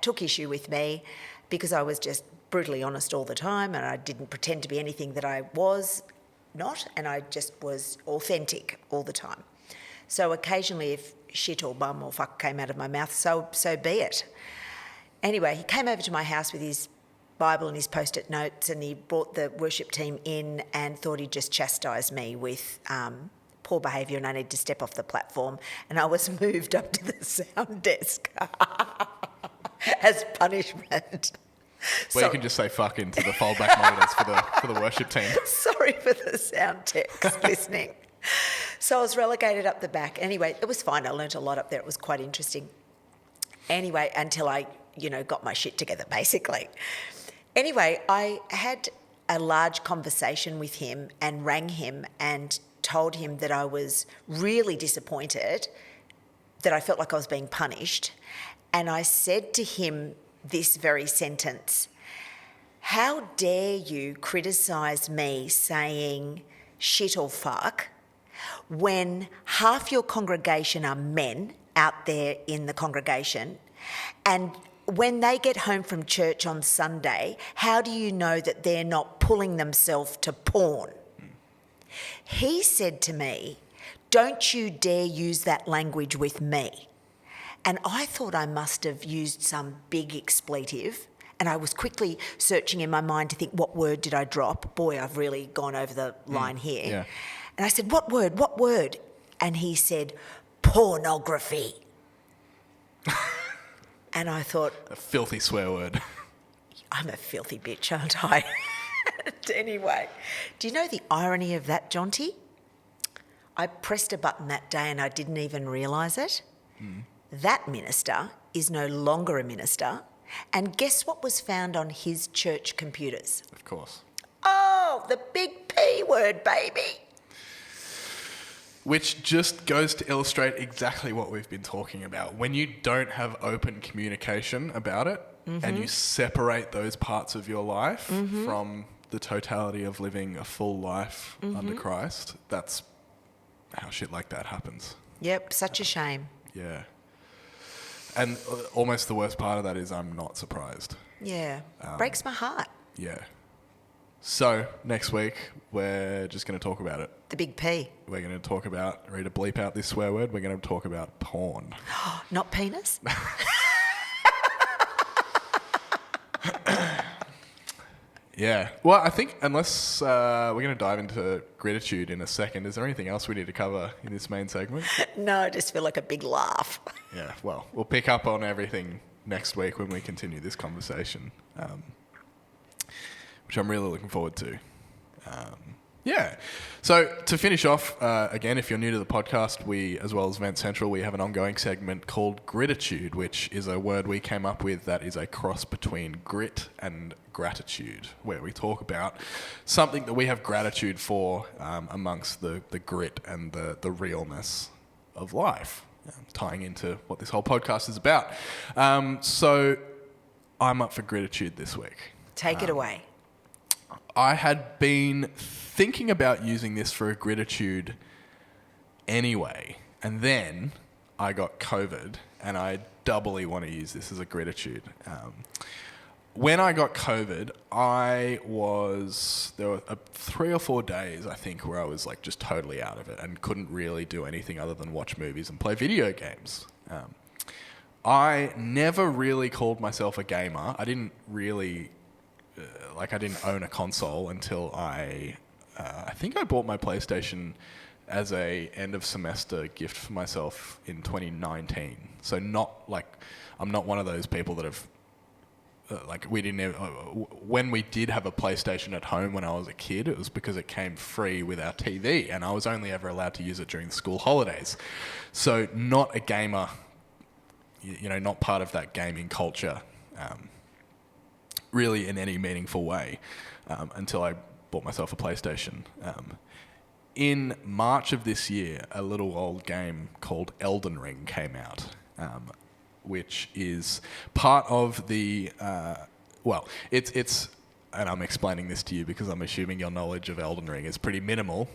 [SPEAKER 2] took issue with me because I was just brutally honest all the time, and I didn't pretend to be anything that I was not, and I just was authentic all the time. So occasionally if shit or bum or fuck came out of my mouth, so be it. Anyway, he came over to my house with his Bible and his post-it notes, and he brought the worship team in and thought he'd just chastise me with poor behaviour and I need to step off the platform. And I was moved up to the sound desk as punishment.
[SPEAKER 1] Well, you can just say fuck into the foldback monitors for the worship team.
[SPEAKER 2] Sorry for the sound techs listening. So I was relegated up the back. Anyway, it was fine. I learnt a lot up there. It was quite interesting. Anyway, until I, got my shit together, basically. Anyway, I had a large conversation with him and rang him and told him that I was really disappointed, that I felt like I was being punished. And I said to him this very sentence: how dare you criticise me saying shit or fuck when half your congregation are men out there in the congregation, and when they get home from church on Sunday, how do you know that they're not pulling themselves to porn? He said to me, don't you dare use that language with me. And I thought I must have used some big expletive, and I was quickly searching in my mind to think, what word did I drop? Boy, I've really gone over the line here.
[SPEAKER 1] Yeah.
[SPEAKER 2] And I said, what word? And he said, pornography. And I thought...
[SPEAKER 1] a filthy swear word.
[SPEAKER 2] I'm a filthy bitch, aren't I? Anyway, do you know the irony of that, Jonty? I pressed a button that day and I didn't even realise it. That minister is no longer a minister. And guess what was found on his church computers?
[SPEAKER 1] Of course.
[SPEAKER 2] Oh, the big P word, baby.
[SPEAKER 1] Which just goes to illustrate exactly what we've been talking about. When you don't have open communication about it, and you separate those parts of your life from the totality of living a full life under Christ, that's how shit like that happens.
[SPEAKER 2] Yep, such a shame.
[SPEAKER 1] Yeah. And almost the worst part of that is I'm not surprised.
[SPEAKER 2] Yeah, breaks my heart.
[SPEAKER 1] Yeah. So, next week, we're just going to talk about it.
[SPEAKER 2] The big P.
[SPEAKER 1] We're going to talk about, ready to bleep out this swear word, we're going to talk about porn.
[SPEAKER 2] Not penis?
[SPEAKER 1] Yeah. Well, I think unless we're going to dive into Grititude in a second, is there anything else we need to cover in this main segment?
[SPEAKER 2] No, I just feel like a big laugh.
[SPEAKER 1] Yeah, well, we'll pick up on everything next week when we continue this conversation, which I'm really looking forward to. Yeah. So to finish off, again, if you're new to the podcast, we, as well as Vent Central, we have an ongoing segment called Grititude, which is a word we came up with that is a cross between grit and gratitude, where we talk about something that we have gratitude for amongst the grit and the realness of life, tying into what this whole podcast is about. So I'm up for Grititude this week.
[SPEAKER 2] Take it away.
[SPEAKER 1] I had been thinking about using this for a Grititude anyway, and then I got COVID, and I doubly want to use this as a Grititude. When I got COVID, there were 3 or 4 days, I think, where I was like just totally out of it and couldn't really do anything other than watch movies and play video games. I never really called myself a gamer. I didn't really... I didn't own a console until I think I bought my PlayStation as a end of semester gift for myself in 2019. So I'm not one of those people that have we didn't have, when we did have a PlayStation at home when I was a kid, it was because it came free with our TV, and I was only ever allowed to use it during the school holidays. So not a gamer, not part of that gaming culture. Really in any meaningful way until I bought myself a PlayStation. in March of this year, a little old game called Elden Ring came out, which is part of the... it's and I'm explaining this to you because I'm assuming your knowledge of Elden Ring is pretty minimal.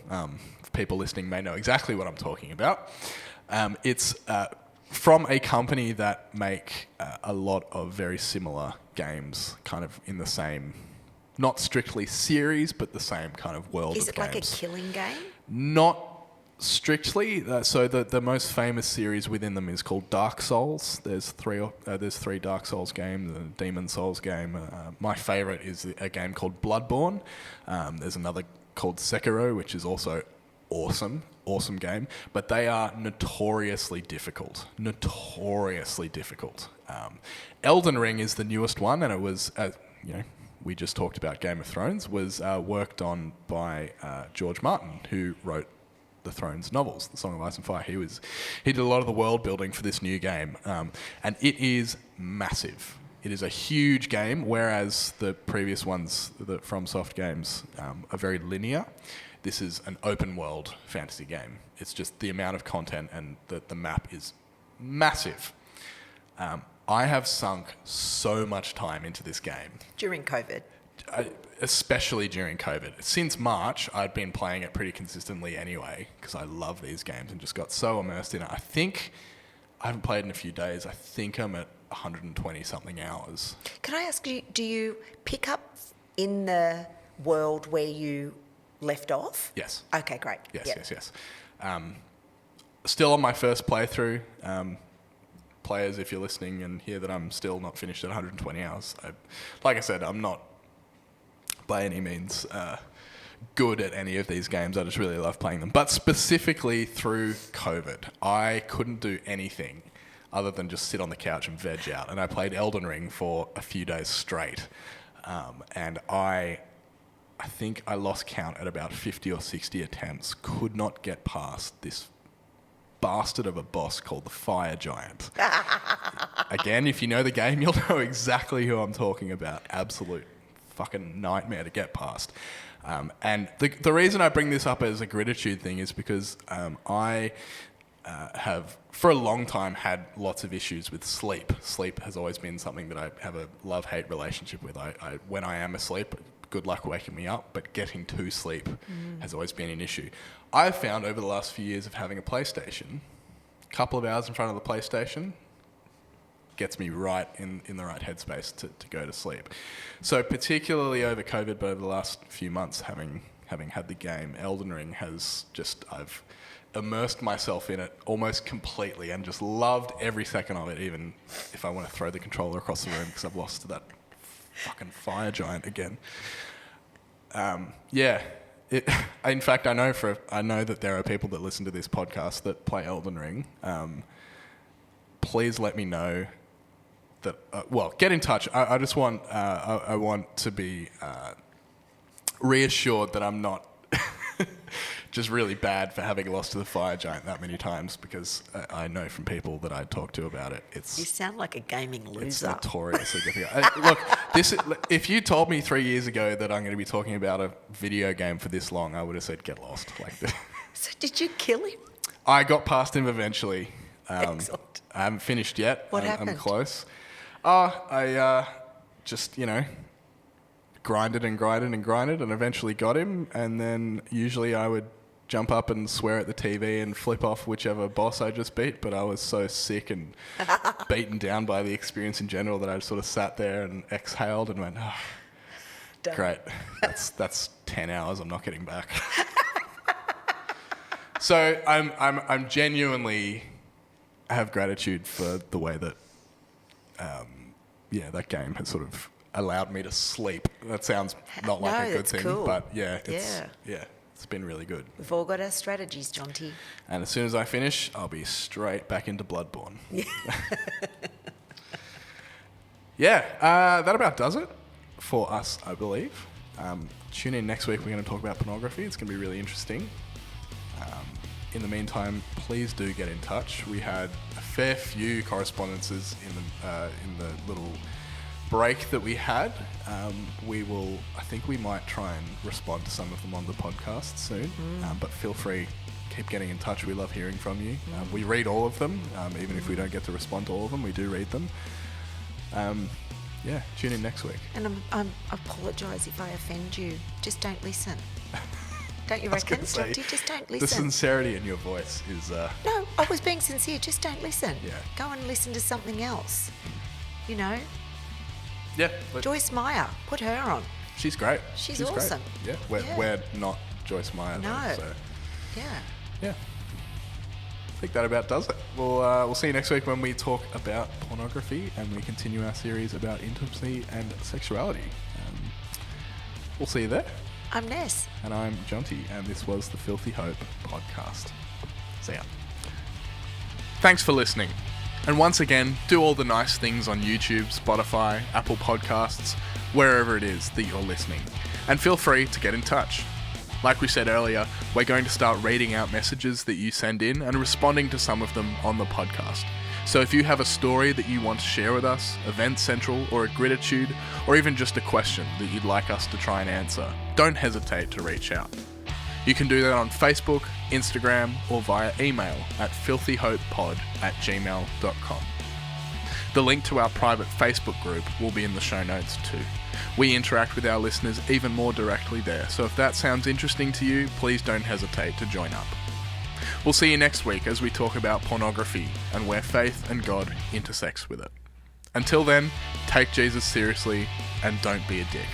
[SPEAKER 1] People listening may know exactly what I'm talking about. It's from a company that make a lot of very similar games, kind of in the same, not strictly series, but the same kind of world of games.
[SPEAKER 2] Is it like a killing game?
[SPEAKER 1] Not strictly. So the most famous series within them is called Dark Souls. There's three Dark Souls games, a Demon Souls game. My favourite is a game called Bloodborne. There's another called Sekiro, which is also awesome game. But they are notoriously difficult. Elden Ring is the newest one, and it was, we just talked about Game of Thrones, was worked on by George Martin, who wrote the Thrones novels, The Song of Ice and Fire. He did a lot of the world building for this new game, and it is massive. It is a huge game, whereas the previous ones, the FromSoft games, are very linear. This is an open world fantasy game. It's just the amount of content and the map is massive. I have sunk so much time into this game.
[SPEAKER 2] During COVID?
[SPEAKER 1] Especially during COVID. Since March, I'd been playing it pretty consistently anyway, because I love these games and just got so immersed in it. I haven't played in a few days. I think I'm at 120-something hours. Can
[SPEAKER 2] I ask you, do you pick up in the world where you left off?
[SPEAKER 1] Yes.
[SPEAKER 2] Okay, great.
[SPEAKER 1] Yes. Still on my first playthrough. Players, if you're listening and hear that I'm still not finished at 120 hours. Like I said, I'm not by any means good at any of these games. I just really love playing them. But specifically through COVID, I couldn't do anything other than just sit on the couch and veg out. And I played Elden Ring for a few days straight. And I think I lost count at about 50 or 60 attempts. Could not get past this bastard of a boss called the Fire Giant. Again, if you know the game, you'll know exactly who I'm talking about. Absolute fucking nightmare to get past. And the reason I bring this up as a Grititude thing is because I have, for a long time, had lots of issues with sleep. Sleep has always been something that I have a love-hate relationship with. When I am asleep, good luck waking me up, but getting to sleep has always been an issue. I've found over the last few years of having a PlayStation, a couple of hours in front of the PlayStation gets me right in the right headspace to go to sleep. So particularly over COVID, but over the last few months, having had the game, Elden Ring I've immersed myself in it almost completely and just loved every second of it, even if I want to throw the controller across the room because I've lost to that fucking Fire Giant again. In fact, I know that there are people that listen to this podcast that play Elden Ring. Please let me know that. Get in touch. I just want. I want to be reassured that I'm not just really bad for having lost to the Fire Giant that many times, because I know from people that I talk to about it,
[SPEAKER 2] you sound like a gaming loser.
[SPEAKER 1] It's notoriously difficult. Look, if you told me 3 years ago that I'm going to be talking about a video game for this long, I would have said get lost.
[SPEAKER 2] So did you kill him?
[SPEAKER 1] I got past him eventually.
[SPEAKER 2] Excellent.
[SPEAKER 1] I haven't finished yet.
[SPEAKER 2] What happened?
[SPEAKER 1] I'm close. I just grinded and eventually got him, and then usually I would jump up and swear at the TV and flip off whichever boss I just beat, but I was so sick and beaten down by the experience in general that I sort of sat there and exhaled and went, great, that's 10 hours I'm not getting back. So I'm genuinely have gratitude for the way that that game has sort of allowed me to sleep. That sounds not like a good thing, cool. But it's been really good.
[SPEAKER 2] We've all got our strategies, Jonty.
[SPEAKER 1] And as soon as I finish, I'll be straight back into Bloodborne. That about does it for us, I believe. Tune in next week. We're going to talk about pornography. It's going to be really interesting. In the meantime, please do get in touch. We had a fair few correspondences in the little break that we had, I think we might try and respond to some of them on the podcast soon. But feel free, keep getting in touch. We love hearing from you. We read all of them, even if we don't get to respond to all of them, we do read them. Tune in next week.
[SPEAKER 2] And I apologise if I offend you. Just don't listen. Don't you reckon, Jonty? Just don't listen.
[SPEAKER 1] The sincerity in your voice is...
[SPEAKER 2] No, I was being sincere. Just don't listen.
[SPEAKER 1] Yeah.
[SPEAKER 2] Go and listen to something else. You know?
[SPEAKER 1] Yeah.
[SPEAKER 2] Joyce Meyer. Put her on.
[SPEAKER 1] She's great.
[SPEAKER 2] She's awesome.
[SPEAKER 1] Great. Yeah. We're not Joyce Meyer.
[SPEAKER 2] No.
[SPEAKER 1] Though, so.
[SPEAKER 2] Yeah.
[SPEAKER 1] I think that about does it. We'll see you next week when we talk about pornography and we continue our series about intimacy and sexuality. We'll see you there.
[SPEAKER 2] I'm Ness.
[SPEAKER 1] And I'm Jonty, and this was the Filthy Hope podcast. See ya. Thanks for listening. And once again, do all the nice things on YouTube, Spotify, Apple Podcasts, wherever it is that you're listening. And feel free to get in touch. Like we said earlier, we're going to start reading out messages that you send in and responding to some of them on the podcast. So if you have a story that you want to share with us, Event Central or a Grititude, or even just a question that you'd like us to try and answer, don't hesitate to reach out. You can do that on Facebook, Instagram, or via email at filthyhopepod@gmail.com. The link to our private Facebook group will be in the show notes too. We interact with our listeners even more directly there, so if that sounds interesting to you, please don't hesitate to join up. We'll see you next week as we talk about pornography and where faith and God intersects with it. Until then, take Jesus seriously and don't be a dick.